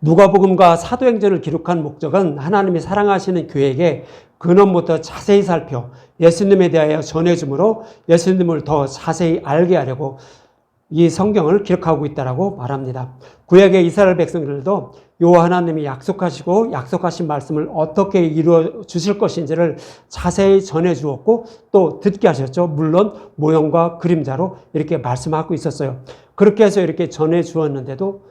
누가복음과 사도행전을 기록한 목적은 하나님이 사랑하시는 교회에게 근원부터 자세히 살펴 예수님에 대하여 전해주므로 예수님을 더 자세히 알게 하려고 이 성경을 기록하고 있다고 말합니다. 구약의 이스라엘 백성들도 여호와 하나님이 약속하시고 약속하신 말씀을 어떻게 이루어 주실 것인지를 자세히 전해 주었고 또 듣게 하셨죠. 물론 모형과 그림자로 이렇게 말씀하고 있었어요. 그렇게 해서 이렇게 전해 주었는데도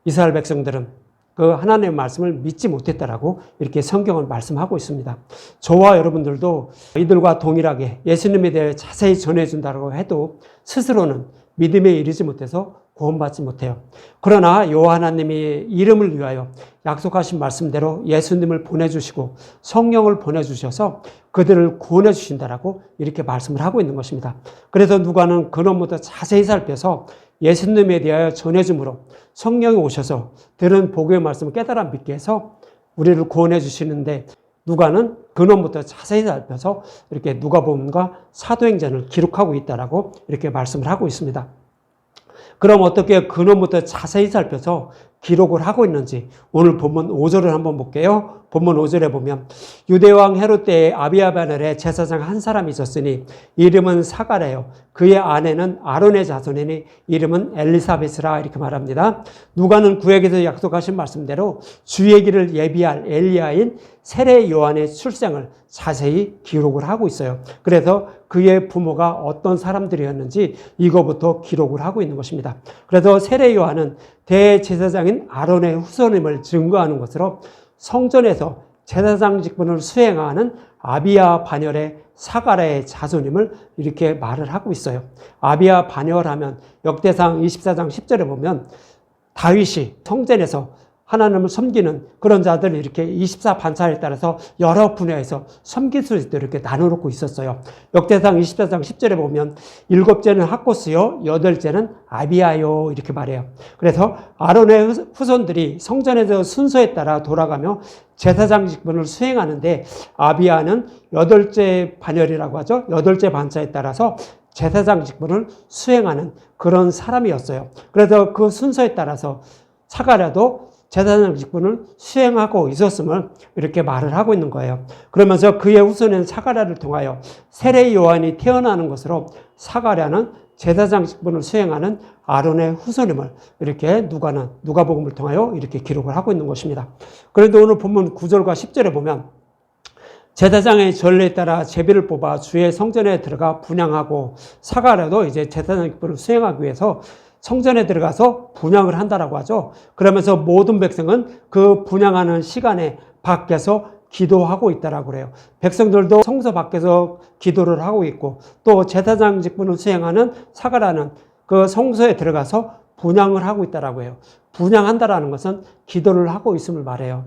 이스라엘 백성들은 그 하나님의 말씀을 믿지 못했다라고 이렇게 성경을 말씀하고 있습니다. 저와 여러분들도 이들과 동일하게 예수님에 대해 자세히 전해준다고 해도 스스로는 믿음에 이르지 못해서 구원받지 못해요. 그러나 여호와 하나님이 이름을 위하여 약속하신 말씀대로 예수님을 보내주시고 성령을 보내주셔서 그들을 구원해 주신다라고 이렇게 말씀을 하고 있는 것입니다. 그래서 누가는 근원부터 자세히 살펴서 예수님에 대하여 전해줌으로 성령이 오셔서 들은 복음의 말씀을 깨달아 믿게 해서 우리를 구원해 주시는데 누가는 근원부터 자세히 살펴서 이렇게 누가복음과 사도행전을 기록하고 있다라고 이렇게 말씀을 하고 있습니다. 그럼 어떻게 근원부터 자세히 살펴서 기록을 하고 있는지 오늘 본문 5절을 한번 볼게요. 본문 5절에 보면 유대왕 헤롯 때에 아비야 바늘에 제사장 한 사람이 있었으니 이름은 사가랴요 그의 아내는 아론의 자손이니 이름은 엘리사벳이라 이렇게 말합니다. 누가는 구약에서 약속하신 말씀대로 주의 길을 예비할 엘리야인 세례 요한의 출생을 자세히 기록을 하고 있어요. 그래서 그의 부모가 어떤 사람들이었는지 이거부터 기록을 하고 있는 것입니다. 그래서 세례 요한은 대제사장인 아론의 후손임을 증거하는 것으로 성전에서 제사장 직분을 수행하는 아비야 반열의 사가랴의 자손임을 이렇게 말을 하고 있어요. 아비야 반열하면 역대상 24장 10절에 보면 다윗이 성전에서 하나님을 섬기는 그런 자들 이렇게 24반차에 따라서 여러 분야에서 섬길 수 있도록 이렇게 나눠놓고 있었어요. 역대상 24장 10절에 보면 7째는 학고스요 8째는 아비야요 이렇게 말해요. 그래서 아론의 후손들이 성전에서 순서에 따라 돌아가며 제사장 직분을 수행하는데 아비야는 8째 반열이라고 하죠. 8째 반차에 따라서 제사장 직분을 수행하는 그런 사람이었어요. 그래서 그 순서에 따라서 사가랴도 제사장 직분을 수행하고 있었음을 이렇게 말을 하고 있는 거예요. 그러면서 그의 후손인 사가랴를 통하여 세례 요한이 태어나는 것으로 사가랴는 제사장 직분을 수행하는 아론의 후손임을 이렇게 누가복음을 통하여 이렇게 기록을 하고 있는 것입니다. 그런데 오늘 본문 9절과 10절에 보면 제사장의 전례에 따라 제비를 뽑아 주의 성전에 들어가 분향하고 사가랴도 이제 제사장 직분을 수행하기 위해서 성전에 들어가서 분향을 한다라고 하죠. 그러면서 모든 백성은 그 분향하는 시간에 밖에서 기도하고 있다라고 그래요. 백성들도 성소 밖에서 기도를 하고 있고 또 제사장 직분을 수행하는 사가랴는 그 성소에 들어가서 분향을 하고 있다라고 해요. 분향한다라는 것은 기도를 하고 있음을 말해요.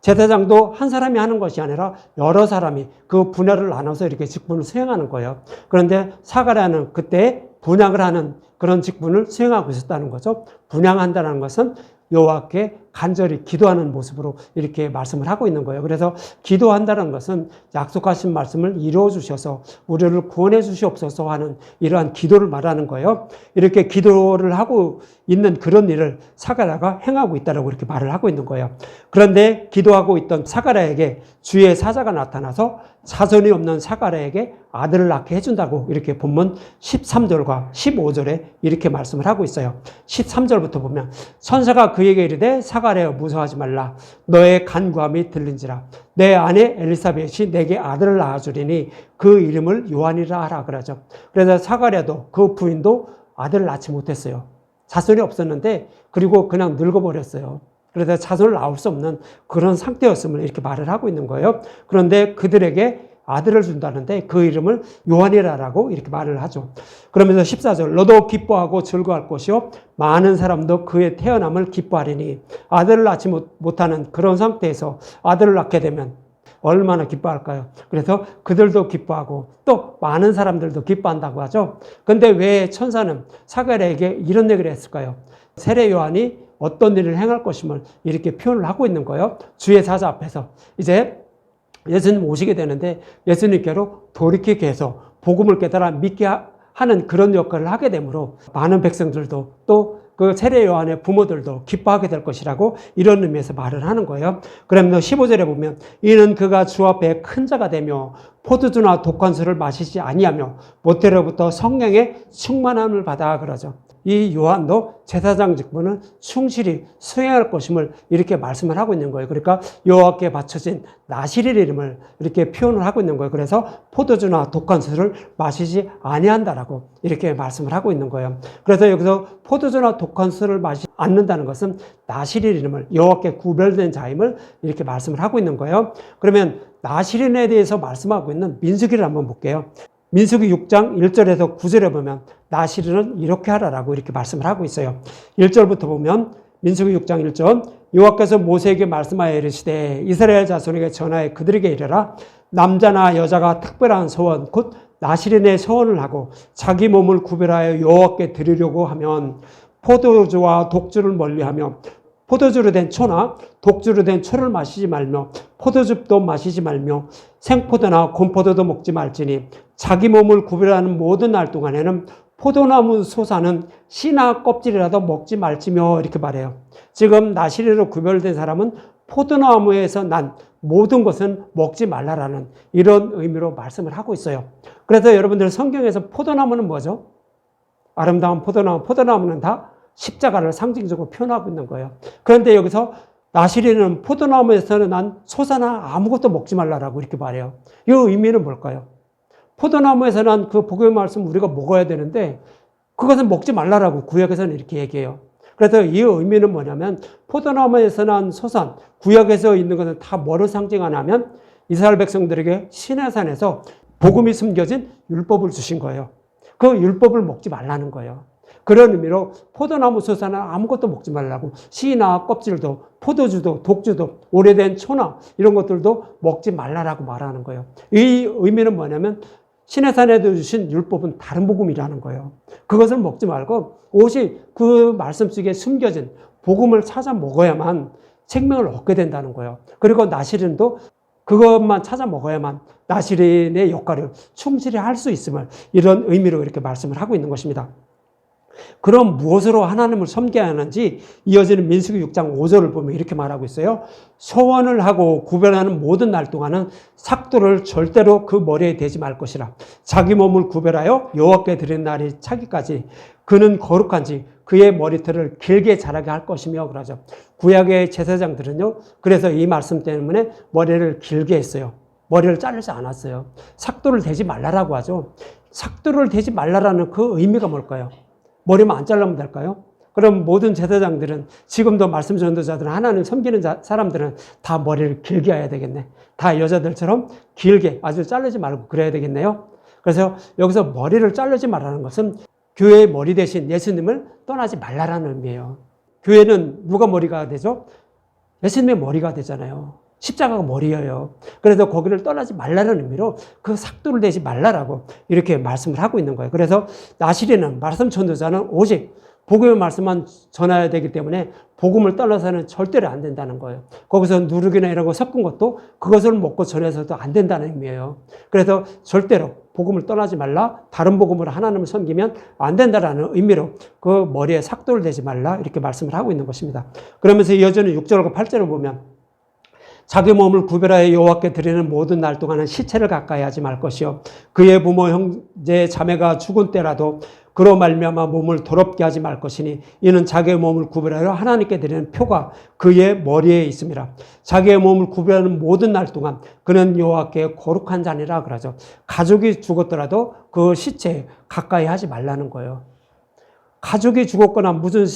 제사장도 한 사람이 하는 것이 아니라 여러 사람이 그 분야를 나눠서 이렇게 직분을 수행하는 거예요. 그런데 사가랴는 그때 분향을 하는 그런 직분을 수행하고 있었다는 거죠. 분향한다는 것은 여호와께 간절히 기도하는 모습으로 이렇게 말씀을 하고 있는 거예요. 그래서 기도한다는 것은 약속하신 말씀을 이루어 주셔서 우리를 구원해 주시옵소서 하는 이러한 기도를 말하는 거예요. 이렇게 기도를 하고 있는 그런 일을 사가랴가 행하고 있다고 이렇게 말을 하고 있는 거예요. 그런데 기도하고 있던 사가랴에게 주의 사자가 나타나서 자손이 없는 사가랴에게 아들을 낳게 해준다고 이렇게 본문 13절과 15절에 이렇게 말씀을 하고 있어요. 13절부터 보면 천사가 그에게 이르되 사가랴여 무서워하지 말라. 너의 간구함이 들린지라. 내 아내 엘리사벳이 내게 아들을 낳아주리니 그 이름을 요한이라 하라 그러죠. 그래서 사가랴도 그 부인도 아들을 낳지 못했어요. 자손이 없었는데 그리고 그냥 늙어버렸어요. 그래서 자손을 낳을 수 없는 그런 상태였음을 이렇게 말을 하고 있는 거예요. 그런데 그들에게 아들을 준다는데 그 이름을 요한이라라고 이렇게 말을 하죠. 그러면서 14절 너도 기뻐하고 즐거워할 것이요 많은 사람도 그의 태어남을 기뻐하리니 아들을 낳지 못하는 그런 상태에서 아들을 낳게 되면 얼마나 기뻐할까요? 그래서 그들도 기뻐하고 또 많은 사람들도 기뻐한다고 하죠. 근데 왜 천사는 사가랴에게 이런 얘기를 했을까요? 세례 요한이 어떤 일을 행할 것임을 이렇게 표현을 하고 있는 거예요. 주의 사자 앞에서 이제 예수님 오시게 되는데 예수님께로 돌이키게 해서 복음을 깨달아 믿게 하는 그런 역할을 하게 되므로 많은 백성들도 또 그 세례 요한의 부모들도 기뻐하게 될 것이라고 이런 의미에서 말을 하는 거예요. 그러면 15절에 보면 이는 그가 주 앞에 큰 자가 되며 포도주나 독한 술을 마시지 아니하며 모태로부터 성령의 충만함을 받아 그러죠. 이 요한도 제사장 직분을 충실히 수행할 것임을 이렇게 말씀을 하고 있는 거예요. 그러니까 여호와께 바쳐진 나실의 이름을 이렇게 표현을 하고 있는 거예요. 그래서 포도주나 독한 술을 마시지 아니한다라고 이렇게 말씀을 하고 있는 거예요. 그래서 여기서 포도주나 독한 술을 마시지 않는다는 것은 나실의 이름을 여호와께 구별된 자임을 이렇게 말씀을 하고 있는 거예요. 그러면 나실인에 대해서 말씀하고 있는 민수기를 한번 볼게요. 민수기 6장 1절에서 9절에 보면 나실인은 이렇게 하라라고 이렇게 말씀을 하고 있어요. 1절부터 보면 민수기 6장 1절 여호와께서 모세에게 말씀하여 이르시되 이스라엘 자손에게 전하여 그들에게 이르라 남자나 여자가 특별한 소원 곧 나실인의 소원을 하고 자기 몸을 구별하여 여호와께 드리려고 하면 포도주와 독주를 멀리하며 포도주로 된 초나 독주로 된 초를 마시지 말며 포도즙도 마시지 말며 생포도나 곰포도도 먹지 말지니 자기 몸을 구별하는 모든 날 동안에는 포도나무 솟아는 씨나 껍질이라도 먹지 말지며 이렇게 말해요. 지금 나실이로 구별된 사람은 포도나무에서 난 모든 것은 먹지 말라라는 이런 의미로 말씀을 하고 있어요. 그래서 여러분들 성경에서 포도나무는 뭐죠? 아름다운 포도나무, 포도나무는 다 십자가를 상징적으로 표현하고 있는 거예요. 그런데 여기서 나실이는 포도나무에서는 난 소사나 아무것도 먹지 말라라고 이렇게 말해요. 이 의미는 뭘까요? 포도나무에서 난 그 복음의 말씀 우리가 먹어야 되는데 그것은 먹지 말라라고 구약에서는 이렇게 얘기해요. 그래서 이 의미는 뭐냐면 포도나무에서 난 소산, 구약에서 있는 것은 다 뭐를 상징하냐면 이스라엘 백성들에게 시내산에서 복음이 숨겨진 율법을 주신 거예요. 그 율법을 먹지 말라는 거예요. 그런 의미로 포도나무 소사는 아무것도 먹지 말라고 씨나 껍질도 포도주도 독주도 오래된 초나 이런 것들도 먹지 말라라고 말하는 거예요. 이 의미는 뭐냐면 시내산에도 주신 율법은 다른 복음이라는 거예요. 그것을 먹지 말고 오직 그 말씀 속에 숨겨진 복음을 찾아 먹어야만 생명을 얻게 된다는 거예요. 그리고 나실인도 그것만 찾아 먹어야만 나실인의 역할을 충실히 할 수 있음을 이런 의미로 이렇게 말씀을 하고 있는 것입니다. 그럼 무엇으로 하나님을 섬겨야 하는지 이어지는 민수기 6장 5절을 보면 이렇게 말하고 있어요. 소원을 하고 구별하는 모든 날 동안은 삭도를 절대로 그 머리에 대지 말 것이라. 자기 몸을 구별하여 여호와께 드리는 날이 차기까지 그는 거룩한지 그의 머리털을 길게 자라게 할 것이며 그러죠. 구약의 제사장들은요. 그래서 이 말씀 때문에 머리를 길게 했어요. 머리를 자르지 않았어요. 삭도를 대지 말라라고 하죠. 삭도를 대지 말라라는 그 의미가 뭘까요? 머리만 안 잘라면 될까요? 그럼 모든 제사장들은 지금도 말씀 전도자들은 하나님 섬기는 사람들은 다 머리를 길게 해야 되겠네. 다 여자들처럼 길게 아주 자르지 말고 그래야 되겠네요. 그래서 여기서 머리를 자르지 말라는 것은 교회의 머리 대신 예수님을 떠나지 말라라는 의미예요. 교회는 누가 머리가 되죠? 예수님의 머리가 되잖아요. 십자가가 머리예요. 그래서 거기를 떠나지 말라는 의미로 그 삭도를 대지 말라라고 이렇게 말씀을 하고 있는 거예요. 그래서 나실이는 말씀 전도자는 오직 복음의 말씀만 전해야 되기 때문에 복음을 떠나서는 절대로 안 된다는 거예요. 거기서 누룩이나 이런 거 섞은 것도 그것을 먹고 전해서도 안 된다는 의미예요. 그래서 절대로 복음을 떠나지 말라, 다른 복음으로 하나님을 섬기면 안 된다라는 의미로 그 머리에 삭도를 대지 말라 이렇게 말씀을 하고 있는 것입니다. 그러면서 이어지는 6절과 8절을 보면 자기 몸을 구별하여 여호와께 드리는 모든 날 동안은 시체를 가까이 하지 말 것이요 그의 부모 형제 자매가 죽은 때라도 그로 말미암아 몸을 더럽게 하지 말 것이니 이는 자기의 몸을 구별하여 하나님께 드리는 표가 그의 머리에 있음이라. 자기의 몸을 구별하는 모든 날 동안 그는 여호와께 거룩한 자니라 그러죠. 가족이 죽었더라도 그 시체 가까이 하지 말라는 거예요. 가족이 죽었거나 무슨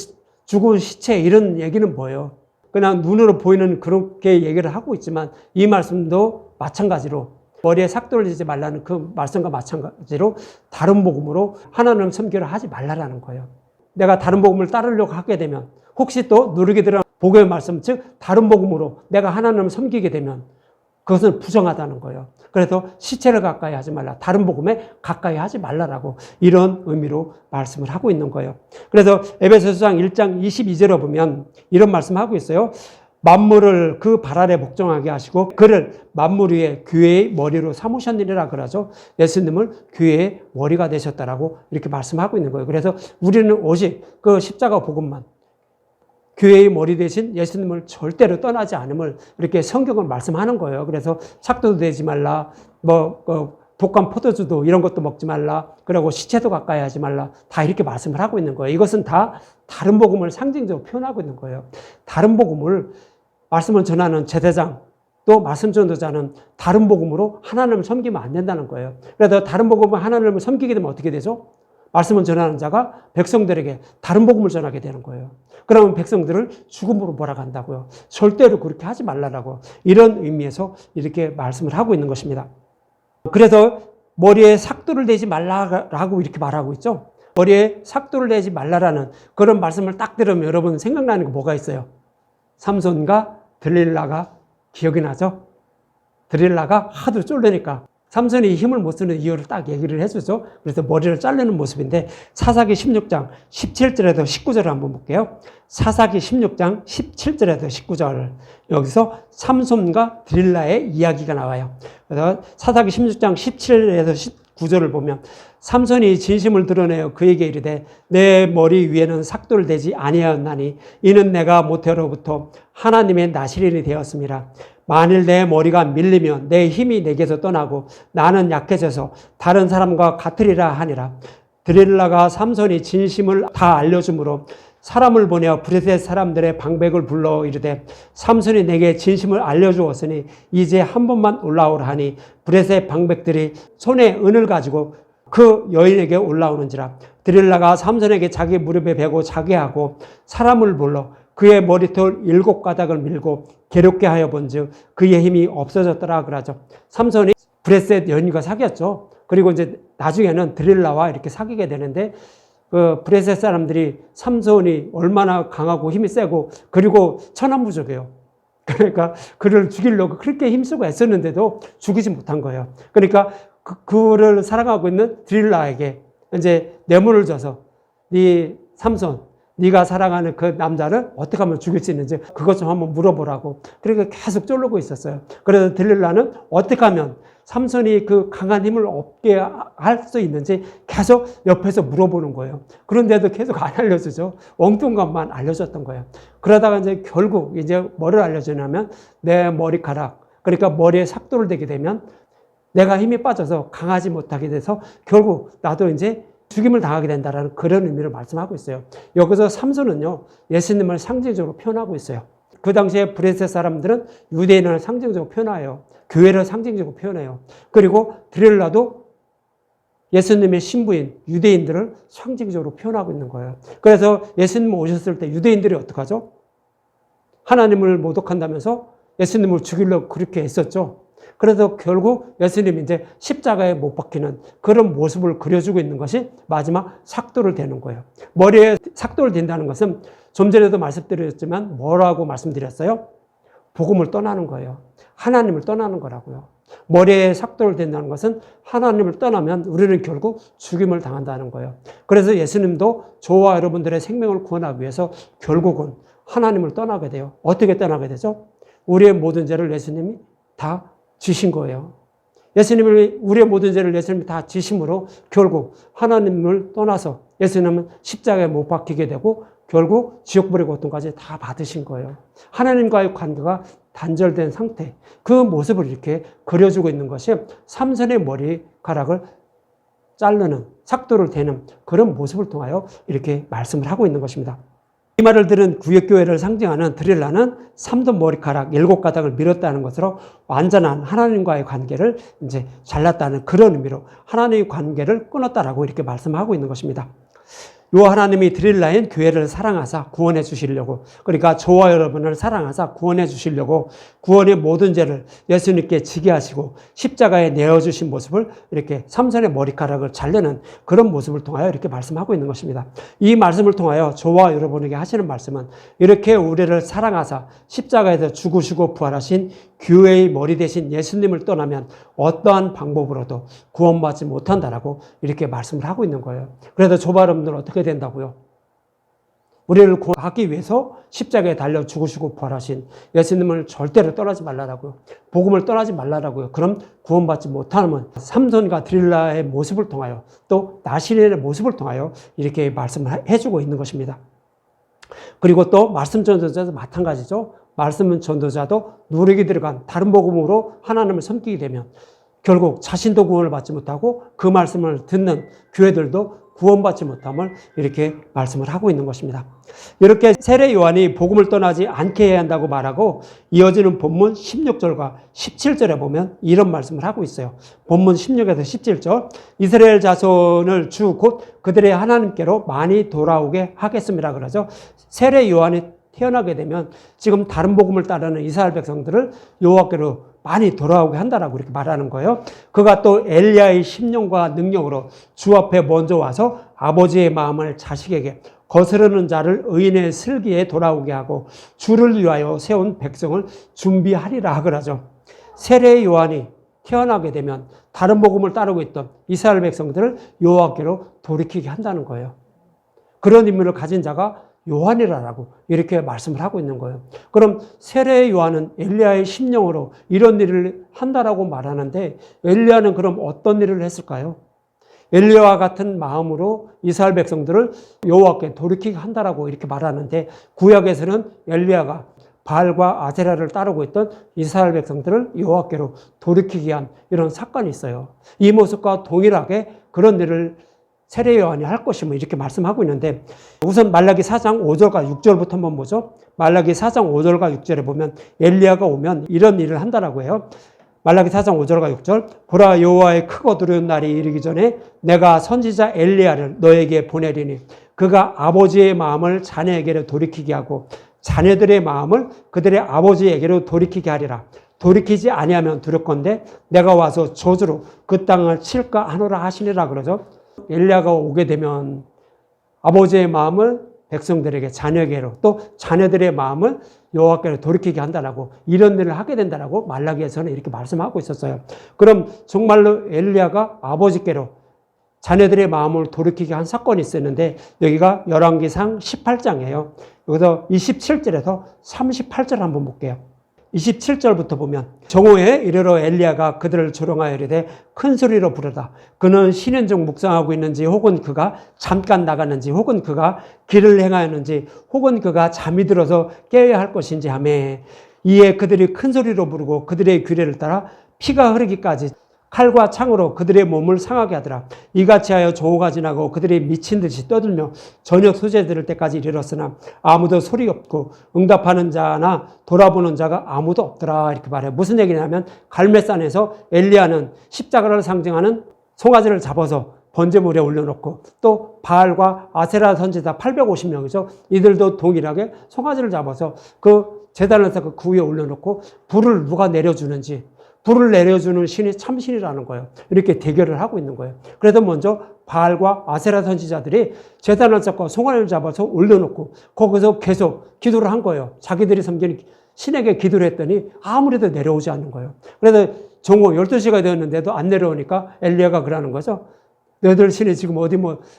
죽은 시체 이런 얘기는 뭐예요? 그냥 눈으로 보이는 그렇게 얘기를 하고 있지만 이 말씀도 마찬가지로 머리에 삭도를 대지 말라는 그 말씀과 마찬가지로 다른 복음으로 하나님 섬기를 하지 말라라는 거예요. 내가 다른 복음을 따르려고 하게 되면 혹시 또 누르게 들은 복음의 말씀 즉 다른 복음으로 내가 하나님을 섬기게 되면 그것은 부정하다는 거예요. 그래서 시체를 가까이 하지 말라. 다른 복음에 가까이 하지 말라라고 이런 의미로 말씀을 하고 있는 거예요. 그래서 에베소서 1장 22절에 보면 이런 말씀하고 있어요. 만물을 그 발 아래 복종하게 하시고 그를 만물 위에 교회의 머리로 삼으셨느니라 그러죠. 예수님을 교회의 머리가 되셨다라고 이렇게 말씀하고 있는 거예요. 그래서 우리는 오직 그 십자가 복음만, 교회의 머리 되신 예수님을 절대로 떠나지 않음을 이렇게 성경을 말씀하는 거예요. 그래서 착도도 되지 말라, 독감 포도주도 이런 것도 먹지 말라, 그리고 시체도 가까이 하지 말라, 다 이렇게 말씀을 하고 있는 거예요. 이것은 다 다른 복음을 상징적으로 표현하고 있는 거예요. 다른 복음을, 말씀을 전하는 제사장, 또 말씀 전도자는 다른 복음으로 하나님을 섬기면 안 된다는 거예요. 그래서 다른 복음을 하나님을 섬기게 되면 어떻게 되죠? 말씀을 전하는 자가 백성들에게 다른 복음을 전하게 되는 거예요. 그러면 백성들을 죽음으로 몰아간다고요. 절대로 그렇게 하지 말라라고, 이런 의미에서 이렇게 말씀을 하고 있는 것입니다. 그래서 머리에 삭도를 내지 말라라고 이렇게 말하고 있죠. 머리에 삭도를 내지 말라라는 그런 말씀을 딱 들으면 여러분 생각나는 게 뭐가 있어요? 삼손과 들릴라가 기억이 나죠? 들릴라가 하도 쫄르니까 삼손이 힘을 못 쓰는 이유를 딱 얘기를 해주죠. 그래서 머리를 자르는 모습인데, 사사기 16장 17절에서 19절을 한번 볼게요. 사사기 16장 17절에서 19절, 여기서 삼손과 들릴라의 이야기가 나와요. 그래서 사사기 16장 17절에서 19절을 보면, 삼손이 진심을 드러내어 그에게 이르되 내 머리 위에는 삭도를 대지 아니하였나니 이는 내가 모태로부터 하나님의 나시린이 되었습니다. 만일 내 머리가 밀리면 내 힘이 내게서 떠나고 나는 약해져서 다른 사람과 같으리라 하니라. 드릴라가 삼손이 진심을 다 알려주므로 사람을 보내어 브레셋 사람들의 방백을 불러 이르되 삼손이 내게 진심을 알려주었으니 이제 한 번만 올라오라 하니 브레셋 방백들이 손에 은을 가지고 그 여인에게 올라오는지라. 드릴라가 삼손에게 자기 무릎에 베고 자게 하고 사람을 불러 그의 머리털 7가닥을 밀고 괴롭게 하여 본즉 그의 힘이 없어졌더라 그러죠. 삼손이 브레셋 여인과 사귀었죠. 그리고 이제 나중에는 드릴라와 이렇게 사귀게 되는데, 그 브레셋 사람들이 삼손이 얼마나 강하고 힘이 세고 그리고 천하무적이에요. 그러니까 그를 죽이려고 그렇게 힘쓰고 애썼는데도 죽이지 못한 거예요. 그러니까 그를 사랑하고 있는 드릴라에게 이제 뇌물을 줘서 네 삼손, 네가 사랑하는 그 남자를 어떻게 하면 죽일 수 있는지 그것 좀 한번 물어보라고. 그러니까 계속 쫄르고 있었어요. 그래서 들릴라는 어떻게 하면 삼손이 그 강한 힘을 얻게 할 수 있는지 계속 옆에서 물어보는 거예요. 그런데도 계속 안 알려주죠. 엉뚱것만 알려줬던 거예요. 그러다가 이제 결국 이제 뭐를 알려주냐면, 내 머리카락, 그러니까 머리에 삭도를 대게 되면 내가 힘이 빠져서 강하지 못하게 돼서 결국 나도 이제 죽임을 당하게 된다는 그런 의미를 말씀하고 있어요. 여기서 삼손은요, 예수님을 상징적으로 표현하고 있어요. 그 당시에 브레셋 사람들은 유대인을 상징적으로 표현해요. 교회를 상징적으로 표현해요. 그리고 드릴라도 예수님의 신부인 유대인들을 상징적으로 표현하고 있는 거예요. 그래서 예수님 오셨을 때 유대인들이 어떡하죠? 하나님을 모독한다면서 예수님을 죽이려고 그렇게 했었죠. 그래서 결국 예수님이 이제 십자가에 못 박히는 그런 모습을 그려주고 있는 것이 마지막 삭도를 대는 거예요. 머리에 삭도를 댄다는 것은 좀 전에도 말씀드렸지만 뭐라고 말씀드렸어요? 복음을 떠나는 거예요. 하나님을 떠나는 거라고요. 머리에 삭도를 댄다는 것은 하나님을 떠나면 우리는 결국 죽임을 당한다는 거예요. 그래서 예수님도 저와 여러분들의 생명을 구원하기 위해서 결국은 하나님을 떠나게 돼요. 어떻게 떠나게 되죠? 우리의 모든 죄를 예수님이 다 지신 거예요. 예수님을, 우리의 모든 죄를 예수님이 다 지심으로 결국 하나님을 떠나서 예수님은 십자가에 못 박히게 되고 결국 지옥불의 고통까지 다 받으신 거예요. 하나님과의 관계가 단절된 상태, 그 모습을 이렇게 그려주고 있는 것이 삼손의 머리카락을 자르는, 삭도를 대는 그런 모습을 통하여 이렇게 말씀을 하고 있는 것입니다. 이 말을 들은 구역교회를 상징하는 드릴라는 삼손 머리카락 7가닥을 밀었다는 것으로 완전한 하나님과의 관계를 이제 잘랐다는 그런 의미로 하나님의 관계를 끊었다라고 이렇게 말씀하고 있는 것입니다. 요 하나님이 드릴라인 교회를 사랑하사 구원해 주시려고, 그러니까 저와 여러분을 사랑하사 구원해 주시려고 구원의 모든 죄를 예수님께 지게 하시고 십자가에 내어주신 모습을 이렇게 삼손의 머리카락을 자르는 그런 모습을 통하여 이렇게 말씀하고 있는 것입니다. 이 말씀을 통하여 저와 여러분에게 하시는 말씀은, 이렇게 우리를 사랑하사 십자가에서 죽으시고 부활하신 교회의 머리 되신 예수님을 떠나면 어떠한 방법으로도 구원받지 못한다라고 이렇게 말씀을 하고 있는 거예요. 그래서 저와 여러분들은 어떻게 된다고요? 우리를 구하기 위해서 십자가에 달려 죽으시고 부활하신 예수님을 절대로 떠나지 말라라고요. 복음을 떠나지 말라라고요. 그럼 구원받지 못하면 삼손과 드릴라의 모습을 통하여 또 나시린의 모습을 통하여 이렇게 말씀을 해주고 있는 것입니다. 그리고 또 말씀 전도자도 마찬가지죠. 말씀 전도자도 누리게 들어간 다른 복음으로 하나님을 섬기게 되면 결국 자신도 구원을 받지 못하고 그 말씀을 듣는 교회들도 구원받지 못함을 이렇게 말씀을 하고 있는 것입니다. 이렇게 세례 요한이 복음을 떠나지 않게 해야 한다고 말하고 이어지는 본문 16절과 17절에 보면 이런 말씀을 하고 있어요. 본문 16에서 17절 이스라엘 자손을 주 곧 그들의 하나님께로 많이 돌아오게 하겠습니다. 그러죠. 세례 요한이 태어나게 되면 지금 다른 복음을 따르는 이스라엘 백성들을 여호와께로 많이 돌아오게 한다라고 이렇게 말하는 거예요. 그가 또 엘리야의 심령과 능력으로 주 앞에 먼저 와서 아버지의 마음을 자식에게 거스르는 자를 의인의 슬기에 돌아오게 하고 주를 위하여 세운 백성을 준비하리라 그러죠. 세례 요한이 태어나게 되면 다른 복음을 따르고 있던 이스라엘 백성들을 여호와께로 돌이키게 한다는 거예요. 그런 인물을 가진 자가 요한이라고 이렇게 말씀을 하고 있는 거예요. 그럼 세례 요한은 엘리야의 심령으로 이런 일을 한다라고 말하는데 엘리야는 그럼 어떤 일을 했을까요? 엘리야와 같은 마음으로 이스라엘 백성들을 여호와께 돌이키게 한다라고 이렇게 말하는데 구약에서는 엘리야가 바알과 아세라를 따르고 있던 이스라엘 백성들을 여호와께로 돌이키게 한 이런 사건이 있어요. 이 모습과 동일하게 그런 일을 세례 요한이 할 것임을 이렇게 말씀하고 있는데 우선 말라기 4장 5절과 6절부터 한번 보죠. 말라기 4장 5절과 6절에 보면 엘리야가 오면 이런 일을 한다라고 해요. 말라기 4장 5절과 6절 보라 여호와의 크고 두려운 날이 이르기 전에 내가 선지자 엘리야를 너에게 보내리니 그가 아버지의 마음을 자녀에게로 돌이키게 하고 자녀들의 마음을 그들의 아버지에게로 돌이키게 하리라. 돌이키지 아니하면 두렵건대 내가 와서 저주로 그 땅을 칠까 하노라 하시니라 그러죠. 엘리야가 오게 되면 아버지의 마음을 백성들에게 자녀에게로 또 자녀들의 마음을 여호와께로 돌이키게 한다라고 이런 일을 하게 된다라고 말라기에서는 이렇게 말씀하고 있었어요. 그럼 정말로 엘리야가 아버지께로 자녀들의 마음을 돌이키게 한 사건이 있었는데 여기가 열왕기상 18장이에요. 여기서 27절에서 38절 한번 볼게요. 27절부터 보면 정오에 이르러 엘리야가 그들을 조롱하여 이르되 큰 소리로 부르다. 그는 쉬는 중 묵상하고 있는지 혹은 그가 잠깐 나갔는지 혹은 그가 길을 행하였는지 혹은 그가 잠이 들어서 깨어야 할 것인지 하며 이에 그들이 큰 소리로 부르고 그들의 규례를 따라 피가 흐르기까지 칼과 창으로 그들의 몸을 상하게 하더라. 이같이 하여 조호가 지나고 그들이 미친 듯이 떠들며 저녁 소재 들을 때까지 이르렀으나 아무도 소리 없고 응답하는 자나 돌아보는 자가 아무도 없더라. 이렇게 말해요. 무슨 얘기냐면 갈멜산에서 엘리야는 십자가를 상징하는 송아지를 잡아서 번제물에 올려놓고 또 바알과 아세라 선지자 850명이죠. 이들도 동일하게 송아지를 잡아서 그 제단에서 그 위에 올려놓고 불을 누가 내려주는지 불을 내려주는 신이 참신이라는 거예요. 이렇게 대결을 하고 있는 거예요. 그래서 먼저 바알과 아세라 선지자들이 제단을 쌓고 송아지를 잡아서 올려놓고 거기서 계속 기도를 한 거예요. 자기들이 섬기는 신에게 기도를 했더니 아무래도 내려오지 않는 거예요. 그래서 정오 12시가 되었는데도 안 내려오니까 엘리야가 그러는 거죠. 너희들 신이 지금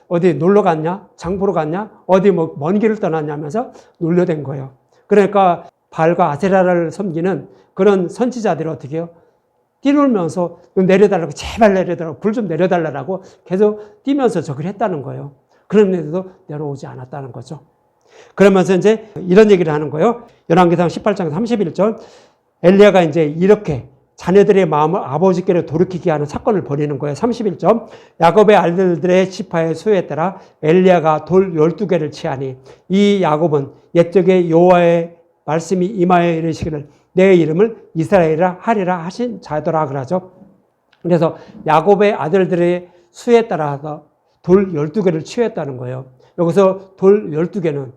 어디 놀러 갔냐? 장 보러 갔냐? 어디 먼 길을 떠났냐면서 놀려댄 거예요. 그러니까 바알과 아세라를 섬기는 그런 선지자들이 어떻게 해요? 뛰놀면서 내려달라고 제발 내려달라고 불 좀 내려달라고 계속 뛰면서 저걸 했다는 거예요. 그런데도 내려오지 않았다는 거죠. 그러면서 이제 이런 얘기를 하는 거예요. 열왕기상 18장 31절 엘리야가 이제 이렇게 자녀들의 마음을 아버지께로 돌이키게 하는 사건을 벌이는 거예요. 31절 야곱의 아들들의 지파의 수에 따라 엘리야가 돌 12개를 취하니 이 야곱은 옛적에 여호와의 말씀이 임하여 이르시기를 내 이름을 이스라엘이라 하리라 하신 자더라 그러죠. 그래서 야곱의 아들들의 수에 따라서 돌 12개를 취했다는 거예요. 여기서 돌 12개는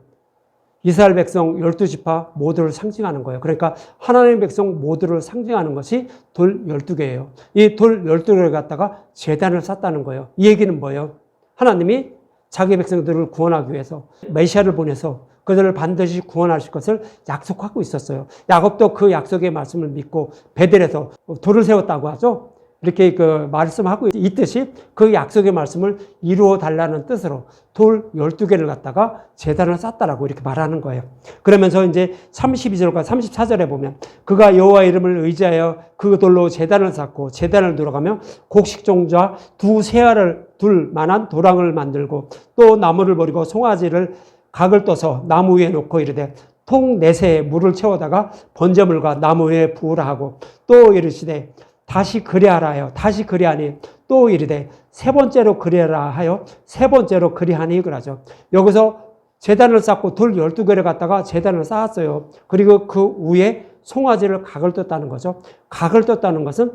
이스라엘 백성 12지파 모두를 상징하는 거예요. 그러니까 하나님의 백성 모두를 상징하는 것이 돌 12개예요. 이 돌 12개를 갖다가 제단을 쌓았다는 거예요. 이 얘기는 뭐예요? 하나님이 자기 백성들을 구원하기 위해서 메시아를 보내서 그들을 반드시 구원하실 것을 약속하고 있었어요. 야곱도 그 약속의 말씀을 믿고 베델에서 돌을 세웠다고 하죠. 이렇게 그 말씀하고 있듯이 그 약속의 말씀을 이루어 달라는 뜻으로 돌 12개를 갖다가 제단을 쌓았다라고 이렇게 말하는 거예요. 그러면서 이제 32절과 34절에 보면 그가 여호와 이름을 의지하여 그 돌로 제단을 쌓고 제단을 들어가며 곡식종자 두 세알을 둘 만한 도랑을 만들고 또 나무를 버리고 송아지를 각을 떠서 나무 위에 놓고 이르되 통 네세에 물을 채워다가 번제물과 나무 위에 부으라 하고 또 이르시되 다시 그리하라 하여 다시 그리하니 또 이르되 세 번째로 그리하라 하여 세 번째로 그리하니 그러죠. 여기서 제단을 쌓고 돌 12개를 갖다가 제단을 쌓았어요. 그리고 그 위에 송아지를 각을 떴다는 거죠. 각을 떴다는 것은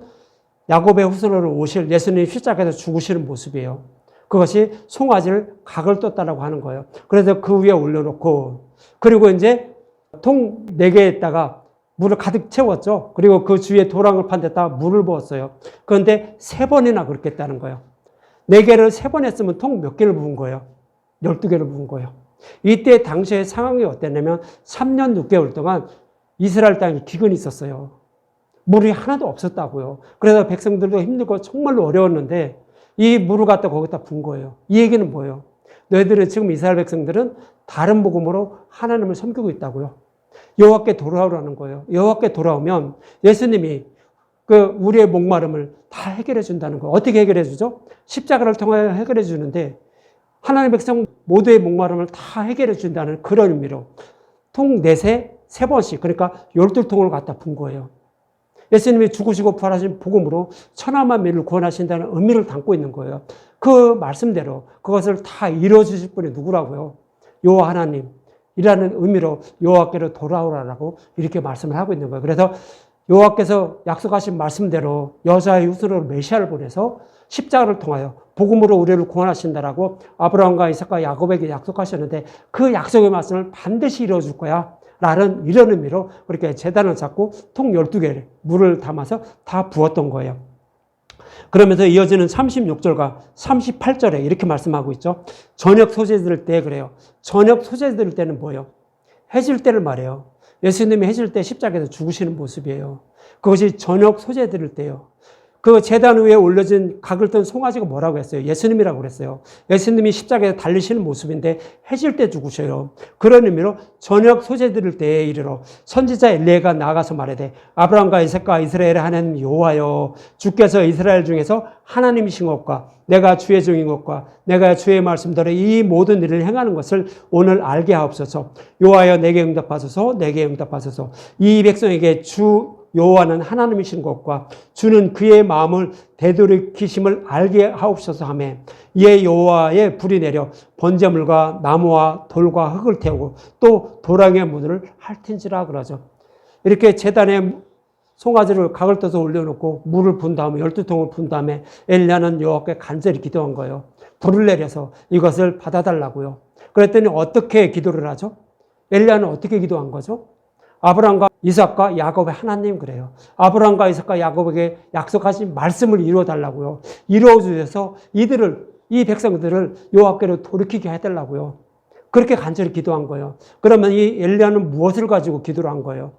야곱의 후손으로 오실 예수님이 십자가에서 죽으시는 모습이에요. 그것이 송아지를 각을 떴다라고 하는 거예요. 그래서 그 위에 올려놓고 그리고 이제 통 4개에다가 물을 가득 채웠죠. 그리고 그 주위에 도랑을 판 데다가 물을 부었어요. 그런데 3번이나 그렇게 했다는 거예요. 4개를 3번 했으면 통 몇 개를 부은 거예요? 12개를 부은 거예요. 이때 당시의 상황이 어땠냐면 3년 6개월 동안 이스라엘 땅에 기근이 있었어요. 물이 하나도 없었다고요. 그래서 백성들도 힘들고 정말로 어려웠는데 이 물을 갖다 거기다 부은 거예요. 이 얘기는 뭐예요? 너희들은 지금 이스라엘 백성들은 다른 복음으로 하나님을 섬기고 있다고요. 여호와께 돌아오라는 거예요. 여호와께 돌아오면 예수님이 그 우리의 목마름을 다 해결해 준다는 거예요. 어떻게 해결해 주죠? 십자가를 통해 해결해 주는데 하나님의 백성 모두의 목마름을 다 해결해 준다는 그런 의미로 통 4세 3번씩 그러니까 12통을 갖다 분 거예요. 예수님이 죽으시고 부활하신 복음으로 천하만 민을 구원하신다는 의미를 담고 있는 거예요. 그 말씀대로 그것을 다 이루어 주실 분이 누구라고요? 여호와 하나님. 이라는 의미로 여호와께로 돌아오라라고 이렇게 말씀을 하고 있는 거예요. 그래서 여호와께서 약속하신 말씀대로 여자의 후손으로 메시아를 보내서 십자가를 통하여 복음으로 우리를 구원하신다라고 아브라함과 이삭과 야곱에게 약속하셨는데 그 약속의 말씀을 반드시 이루어 줄 거야. 라는 이런 의미로 그렇게 제단을 쌓고 통 12개를 물을 담아서 다 부었던 거예요. 그러면서 이어지는 36절과 38절에 이렇게 말씀하고 있죠. 저녁 소재 들을 때 그래요. 저녁 소재 들을 때는 뭐예요? 해질 때를 말해요. 예수님이 해질 때 십자가에서 죽으시는 모습이에요. 그것이 저녁 소재 들을 때예요. 그 제단 위에 올려진 각을 뜬 송아지가 뭐라고 했어요? 예수님이라고 그랬어요. 예수님이 십자가에 달리시는 모습인데 해질 때 죽으셔요. 그런 의미로 저녁 소재 들을 때에 이르러 선지자 엘리야가 나아가서 말하되 아브라함과 이삭과 이스라엘의 하나님 여호와여 주께서 이스라엘 중에서 하나님이신 것과 내가 주의 종인 것과 내가 주의 말씀대로 이 모든 일을 행하는 것을 오늘 알게 하옵소서. 여호와여 내게 응답하소서. 내게 응답하소서. 이 백성에게 주 여호와는 하나님이신 것과 주는 그의 마음을 되돌이키심을 알게 하옵소서 하며 이에 여호와의 불이 내려 번제물과 나무와 돌과 흙을 태우고 또 도랑의 문을 핥은지라 그러죠. 이렇게 제단에 송아지를 각을 떠서 올려놓고 물을 분 다음에 12통을 분 다음에 엘리야는 여호와께 간절히 기도한 거예요. 불을 내려서 이것을 받아달라고요. 그랬더니 어떻게 기도를 하죠? 엘리야는 어떻게 기도한 거죠? 아브라함과 이삭과 야곱의 하나님 그래요. 아브라함과 이삭과 야곱에게 약속하신 말씀을 이루어 달라고요. 이루어 주셔서 이 백성들을 여호와께로 돌이키게 해달라고요. 그렇게 간절히 기도한 거예요. 그러면 이 엘리야는 무엇을 가지고 기도를 한 거예요?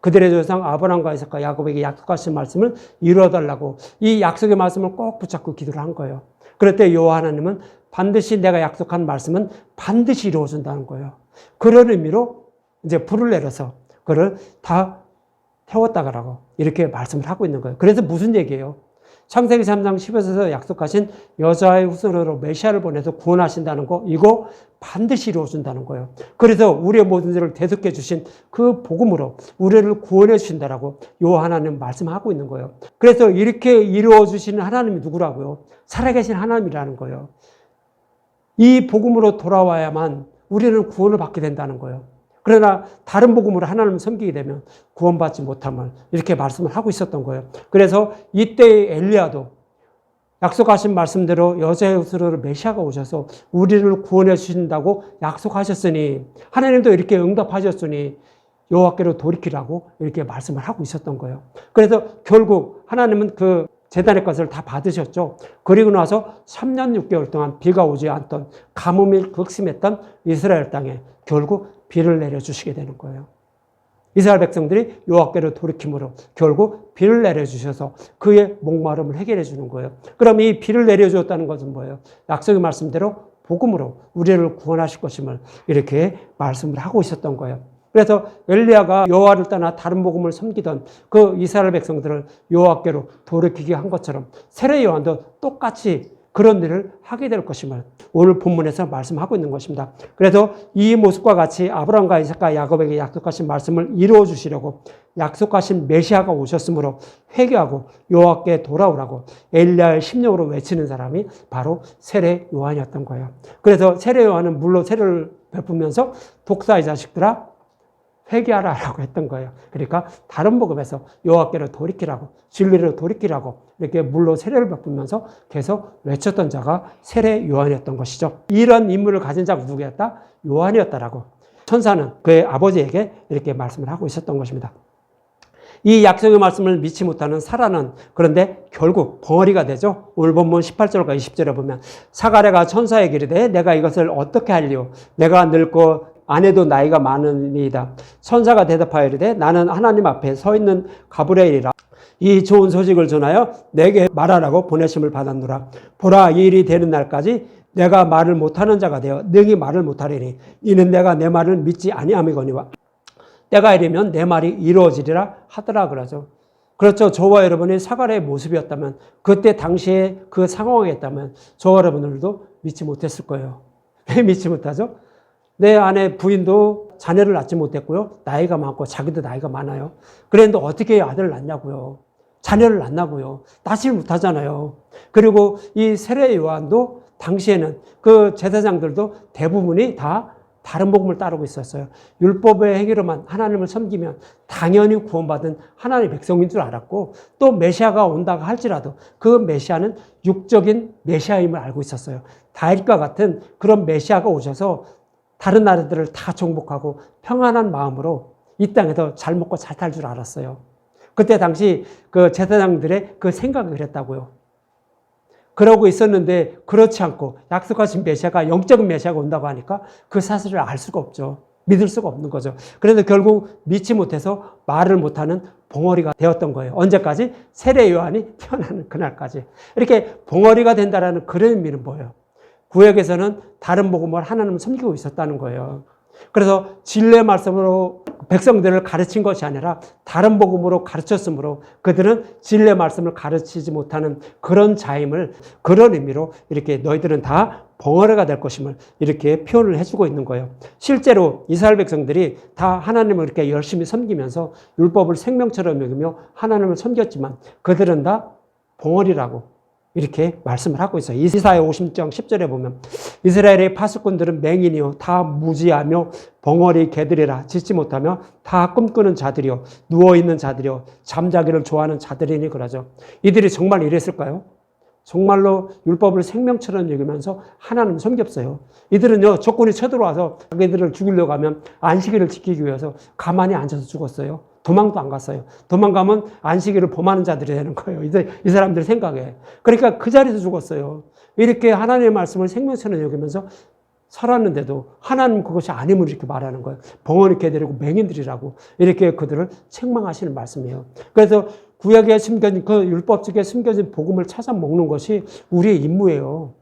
그들의 조상 아브라함과 이삭과 야곱에게 약속하신 말씀을 이루어 달라고 이 약속의 말씀을 꼭 붙잡고 기도를 한 거예요. 그럴 때 여호와 하나님은 반드시 내가 약속한 말씀은 반드시 이루어 준다는 거예요. 그런 의미로 이제 불을 내려서 그를 다 태웠다라고 이렇게 말씀을 하고 있는 거예요. 그래서 무슨 얘기예요? 창세기 3장 10에서 약속하신 여자의 후손으로 메시아를 보내서 구원하신다는 거 이거 반드시 이루어준다는 거예요. 그래서 우리의 모든 죄를 대속해 주신 그 복음으로 우리를 구원해 주신다라고 여호와 하나님 말씀하고 있는 거예요. 그래서 이렇게 이루어 주시는 하나님이 누구라고요? 살아계신 하나님이라는 거예요. 이 복음으로 돌아와야만 우리는 구원을 받게 된다는 거예요. 그러나 다른 복음으로 하나님을 섬기게 되면 구원받지 못함을 이렇게 말씀을 하고 있었던 거예요. 그래서 이때의 엘리야도 약속하신 말씀대로 여자의 후손으로 메시아가 오셔서 우리를 구원해 주신다고 약속하셨으니 하나님도 이렇게 응답하셨으니 여호와께로 돌이키라고 이렇게 말씀을 하고 있었던 거예요. 그래서 결국 하나님은 그 제단의 것을 다 받으셨죠. 그리고 나서 3년 6개월 동안 비가 오지 않던 가뭄이 극심했던 이스라엘 땅에 결국 비를 내려주시게 되는 거예요. 이스라엘 백성들이 여호와께로 돌이킴으로 결국 비를 내려주셔서 그의 목마름을 해결해 주는 거예요. 그럼 이 비를 내려주었다는 것은 뭐예요? 약속의 말씀대로 복음으로 우리를 구원하실 것임을 이렇게 말씀을 하고 있었던 거예요. 그래서 엘리야가 여호와를 떠나 다른 복음을 섬기던 그 이스라엘 백성들을 여호와께로 돌이키게 한 것처럼 세례 요한도 똑같이 그런 일을 하게 될 것임을 오늘 본문에서 말씀하고 있는 것입니다. 그래서 이 모습과 같이 아브라함과 이삭과 야곱에게 약속하신 말씀을 이루어 주시려고 약속하신 메시아가 오셨으므로 회개하고 여호와께 돌아오라고 엘리야의 심령으로 외치는 사람이 바로 세례 요한이었던 거예요. 그래서 세례 요한은 물로 세례를 베푸면서 독사의 자식들아 회개하라라고 했던 거예요. 그러니까 다른 복음에서 여호와께로 돌이키라고, 진리로 돌이키라고 이렇게 물로 세례를 베푸면서 계속 외쳤던 자가 세례 요한이었던 것이죠. 이런 인물을 가진 자가 누구였다? 요한이었다라고 천사는 그의 아버지에게 이렇게 말씀을 하고 있었던 것입니다. 이 약속의 말씀을 믿지 못하는 사라는 그런데 결국 벙어리가 되죠. 오늘 본문 18절과 20절에 보면 사가랴가 천사에게 이르되 내가 이것을 어떻게 하리요? 내가 늙고 아내도 나이가 많으니이다. 천사가 대답하여 이르되 나는 하나님 앞에 서 있는 가브리엘이라. 이 좋은 소식을 전하여 내게 말하라고 보내심을 받았노라. 보라, 이 일이 되는 날까지 내가 말을 못하는 자가 되어 능히 말을 못하리니 이는 내가 내 말을 믿지 아니함이거니와 때가 이르면 내 말이 이루어지리라 하더라 그러죠. 그렇죠. 저와 여러분이 사가랴의 모습이었다면 그때 당시에 그 상황이었다면 저와 여러분들도 믿지 못했을 거예요. 왜 믿지 못하죠? 내 아내 부인도 자녀를 낳지 못했고요. 나이가 많고 자기도 나이가 많아요. 그런데 어떻게 아들을 낳냐고요. 자녀를 낳냐고요. 낳지 못하잖아요. 그리고 이 세례 요한도 당시에는 그 제사장들도 대부분이 다 다른 복음을 따르고 있었어요. 율법의 행위로만 하나님을 섬기면 당연히 구원받은 하나님의 백성인 줄 알았고 또 메시아가 온다고 할지라도 그 메시아는 육적인 메시아임을 알고 있었어요. 다윗과 같은 그런 메시아가 오셔서 다른 나라들을 다 정복하고 평안한 마음으로 이 땅에서 잘 먹고 잘 살 줄 알았어요. 그때 당시 그 제사장들의 그 생각이 그랬다고요. 그러고 있었는데 그렇지 않고 약속하신 메시아가 영적인 메시아가 온다고 하니까 그 사실을 알 수가 없죠. 믿을 수가 없는 거죠. 그래서 결국 믿지 못해서 말을 못하는 벙어리가 되었던 거예요. 언제까지? 세례 요한이 태어나는 그날까지. 이렇게 벙어리가 된다는 그런 의미는 뭐예요? 구약에서는 다른 복음을 하나님을 섬기고 있었다는 거예요. 그래서 진리의 말씀으로 백성들을 가르친 것이 아니라 다른 복음으로 가르쳤으므로 그들은 진리의 말씀을 가르치지 못하는 그런 자임을 그런 의미로 이렇게 너희들은 다 벙어리가 될 것임을 이렇게 표현을 해주고 있는 거예요. 실제로 이스라엘 백성들이 다 하나님을 이렇게 열심히 섬기면서 율법을 생명처럼 여기며 하나님을 섬겼지만 그들은 다 벙어리라고 이렇게 말씀을 하고 있어요. 이사야 50장 10절에 보면 이스라엘의 파수꾼들은 맹인이요 다 무지하며 벙어리 개들이라 짓지 못하며 다 꿈꾸는 자들이요 누워있는 자들이요 잠자기를 좋아하는 자들이니 그러죠. 이들이 정말 이랬을까요? 정말로 율법을 생명처럼 여기면서 하나님을 섬겼어요. 이들은요 조건이 쳐들어와서 자기들을 죽이려고 하면 안식일을 지키기 위해서 가만히 앉아서 죽었어요. 도망도 안 갔어요. 도망가면 안식일을 범하는 자들이 되는 거예요. 이 사람들 생각에. 그러니까 그 자리에서 죽었어요. 이렇게 하나님의 말씀을 생명처럼 여기면서 살았는데도 하나님 그것이 아님을 이렇게 말하는 거예요. 벙어리 개들이고 맹인들이라고 이렇게 그들을 책망하시는 말씀이에요. 그래서 구약에 숨겨진 그 율법책에 숨겨진 복음을 찾아 먹는 것이 우리의 임무예요.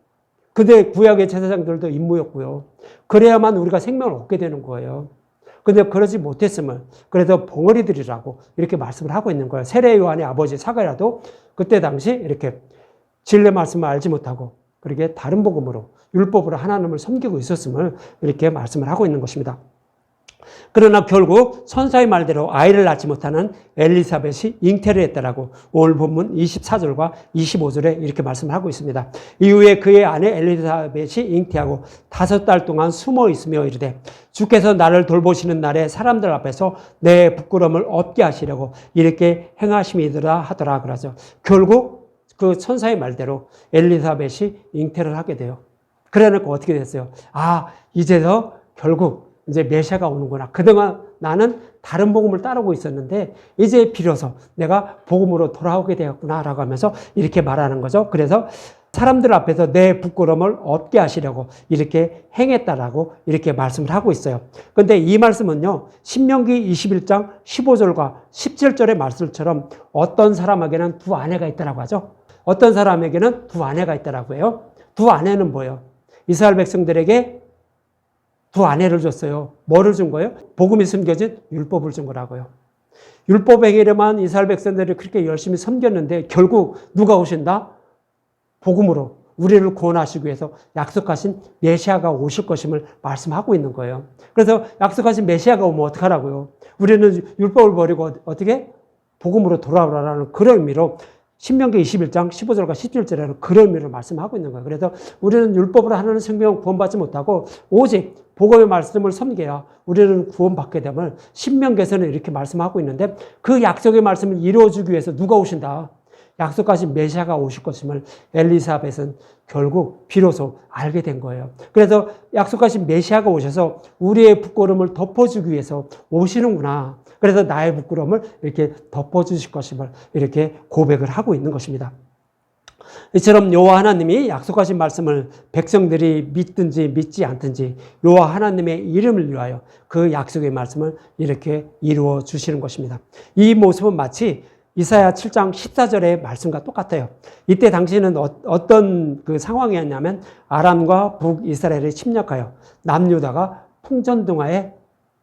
그때 구약의 제사장들도 임무였고요. 그래야만 우리가 생명을 얻게 되는 거예요. 근데 그러지 못했음을 그래서 벙어리들이라고 이렇게 말씀을 하고 있는 거예요. 세례 요한의 아버지 사가랴도 그때 당시 이렇게 진리의 말씀을 알지 못하고 그렇게 다른 복음으로 율법으로 하나님을 섬기고 있었음을 이렇게 말씀을 하고 있는 것입니다. 그러나 결국 천사의 말대로 아이를 낳지 못하는 엘리사벳이 잉태를 했다라고 오늘 본문 24절과 25절에 이렇게 말씀을 하고 있습니다. 이후에 그의 아내 엘리사벳이 잉태하고 5달 동안 숨어 있으며 이르되 주께서 나를 돌보시는 날에 사람들 앞에서 내 부끄러움을 없게 하시려고 이렇게 행하심이더라 하더라 그러죠. 결국 그 천사의 말대로 엘리사벳이 잉태를 하게 돼요. 그래놓고 어떻게 됐어요? 아, 이제서 결국 이제 메시아가 오는구나. 그동안 나는 다른 복음을 따르고 있었는데 이제 비로소 내가 복음으로 돌아오게 되었구나 라고 하면서 이렇게 말하는 거죠. 그래서 사람들 앞에서 내 부끄러움을 없게 하시려고 이렇게 행했다라고 이렇게 말씀을 하고 있어요. 그런데 이 말씀은요, 신명기 21장 15절과 17절의 말씀처럼 어떤 사람에게는 두 아내가 있다라고 하죠. 어떤 사람에게는 두 아내가 있다라고 해요. 두 아내는 뭐예요? 이스라엘 백성들에게 두 아내를 줬어요. 뭐를 준 거예요? 복음이 숨겨진 율법을 준 거라고요. 율법 행위로만 이스라엘 백성들이 그렇게 열심히 섬겼는데 결국 누가 오신다? 복음으로 우리를 구원하시기 위해서 약속하신 메시아가 오실 것임을 말씀하고 있는 거예요. 그래서 약속하신 메시아가 오면 어떡하라고요? 우리는 율법을 버리고 어떻게? 복음으로 돌아오라는 그런 의미로 신명기 21장 15절과 17절에는 그런 의미를 말씀하고 있는 거예요. 그래서 우리는 율법으로 하나님 생명 구원받지 못하고 오직 복음의 말씀을 섬겨야 우리는 구원받게 됨을 신명기에서는 이렇게 말씀하고 있는데 그 약속의 말씀을 이루어주기 위해서 누가 오신다? 약속하신 메시아가 오실 것임을 엘리사벳은 결국 비로소 알게 된 거예요. 그래서 약속하신 메시아가 오셔서 우리의 부끄러움을 덮어주기 위해서 오시는구나. 그래서 나의 부끄러움을 이렇게 덮어주실 것임을 이렇게 고백을 하고 있는 것입니다. 이처럼 여호와 하나님이 약속하신 말씀을 백성들이 믿든지 믿지 않든지 여호와 하나님의 이름을 위하여 그 약속의 말씀을 이렇게 이루어 주시는 것입니다. 이 모습은 마치 이사야 7장 14절의 말씀과 똑같아요. 이때 당시는 어떤 그 상황이었냐면 아람과 북이스라엘이 침략하여 남유다가 풍전등화에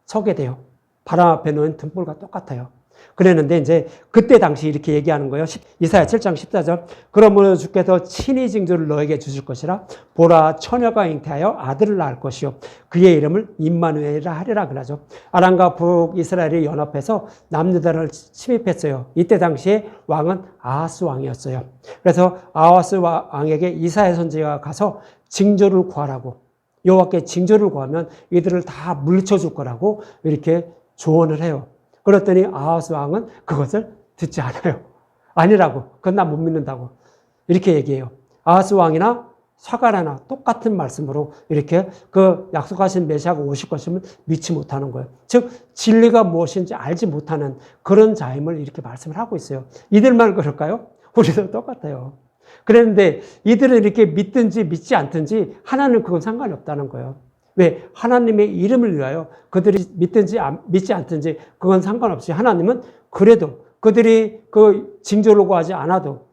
서게 돼요. 바람 앞에 놓인 등불과 똑같아요. 그랬는데 이제 그때 당시 이렇게 얘기하는 거예요. 이사야 7장 14절. 그러므로 주께서 친히 징조를 너에게 주실 것이라. 보라, 처녀가 잉태하여 아들을 낳을 것이요 그의 이름을 임마누엘이라 하리라 그러죠. 아람과 북이스라엘이 연합해서 남유다를 침입했어요. 이때 당시에 왕은 아하스 왕이었어요. 그래서 아하스 왕에게 이사야 선지자가 가서 징조를 구하라고, 여호와께 징조를 구하면 이들을 다 물리쳐 줄 거라고 이렇게 조언을 해요. 그랬더니 아하스 왕은 그것을 듣지 않아요. 아니라고. 그건 나 못 믿는다고. 이렇게 얘기해요. 아하스 왕이나 사가랴나 똑같은 말씀으로 이렇게 그 약속하신 메시아가 오실 것임을 믿지 못하는 거예요. 즉 진리가 무엇인지 알지 못하는 그런 자임을 이렇게 말씀을 하고 있어요. 이들만 그럴까요? 우리도 똑같아요. 그랬는데 이들은 이렇게 믿든지 믿지 않든지 하나님은 그건 상관이 없다는 거예요. 왜? 하나님의 이름을 위하여 그들이 믿든지 믿지 않든지 그건 상관없이 하나님은 그래도 그들이 그 징조를 구하지 않아도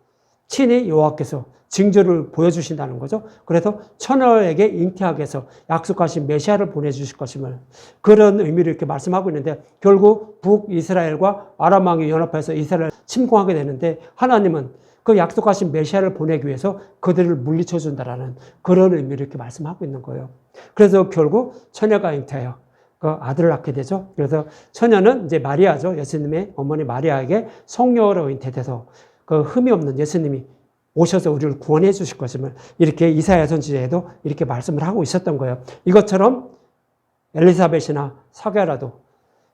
친히 여호와께서 징조를 보여주신다는 거죠. 그래서 처녀에게 잉태하게 해서 약속하신 메시아를 보내주실 것임을 그런 의미로 이렇게 말씀하고 있는데 결국 북이스라엘과 아람 왕이 연합해서 이스라엘을 침공하게 되는데 하나님은 그 약속하신 메시아를 보내기 위해서 그들을 물리쳐 준다라는 그런 의미로 이렇게 말씀하고 있는 거예요. 그래서 결국 처녀가 잉태하여 그 아들을 낳게 되죠. 그래서 처녀는 이제 마리아죠. 예수님의 어머니 마리아에게 성령으로 잉태돼서 그 흠이 없는 예수님이 오셔서 우리를 구원해 주실 것임을 이렇게 이사야 선지자에도 이렇게 말씀을 하고 있었던 거예요. 이것처럼 엘리사벳이나 사가랴도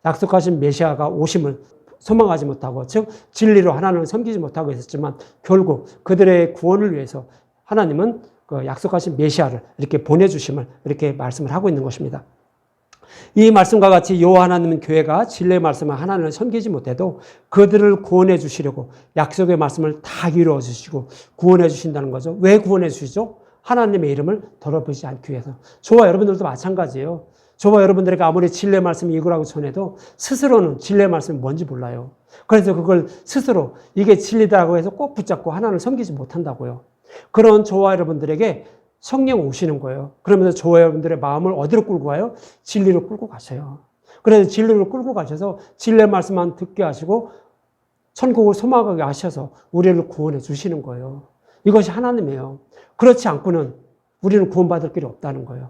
약속하신 메시아가 오심을 소망하지 못하고 즉 진리로 하나님을 섬기지 못하고 있었지만 결국 그들의 구원을 위해서 하나님은 그 약속하신 메시아를 이렇게 보내주심을 이렇게 말씀을 하고 있는 것입니다. 이 말씀과 같이 여호와 하나님은 교회가 진리의 말씀을 하나님을 섬기지 못해도 그들을 구원해 주시려고 약속의 말씀을 다 이루어 주시고 구원해 주신다는 거죠. 왜 구원해 주시죠? 하나님의 이름을 더럽히지 않기 위해서. 저와 여러분들도 마찬가지예요. 저와 여러분들에게 아무리 진리의 말씀이 이거라고 전해도 스스로는 진리의 말씀이 뭔지 몰라요. 그래서 그걸 스스로 이게 진리다라고 해서 꼭 붙잡고 하나님을 섬기지 못한다고요. 그런 저와 여러분들에게 성령 오시는 거예요. 그러면서 저와 여러분들의 마음을 어디로 끌고 가요? 진리로 끌고 가셔요. 그래서 진리로 끌고 가셔서 진리의 말씀만 듣게 하시고 천국을 소망하게 하셔서 우리를 구원해 주시는 거예요. 이것이 하나님이에요. 그렇지 않고는 우리는 구원받을 길이 없다는 거예요.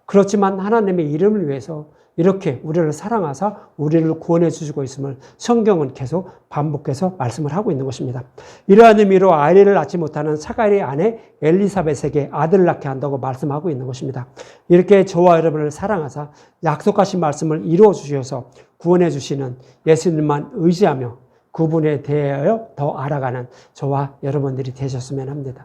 그렇지만 하나님의 이름을 위해서 이렇게 우리를 사랑하사 우리를 구원해 주시고 있음을 성경은 계속 반복해서 말씀을 하고 있는 것입니다. 이러한 의미로 아이를 낳지 못하는 사가랴의 아내 엘리사벳에게 아들을 낳게 한다고 말씀하고 있는 것입니다. 이렇게 저와 여러분을 사랑하사 약속하신 말씀을 이루어 주셔서 구원해 주시는 예수님만 의지하며 그분에 대하여 더 알아가는 저와 여러분들이 되셨으면 합니다.